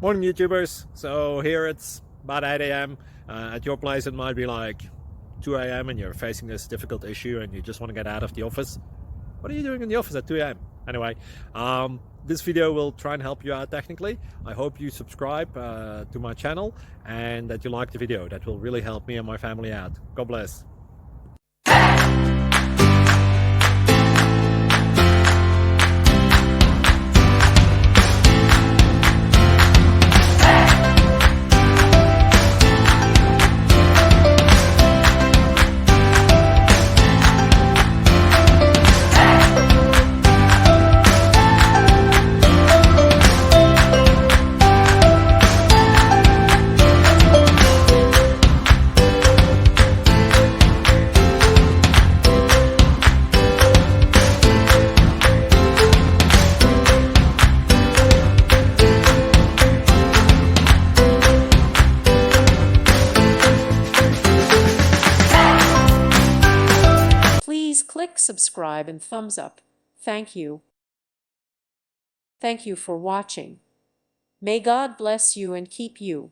Morning YouTubers. So here it's about 8 a.m. At your place it might be like 2 a.m. and you're facing this difficult issue and you just want to get out of the office. What are you doing in the office at 2 a.m.? Anyway, this video will try and help you out technically. I hope you subscribe to my channel and that you like the video. That will really help me and my family out. God bless. Please click subscribe and thumbs up. Thank you. Thank you for watching. May God bless you and keep you.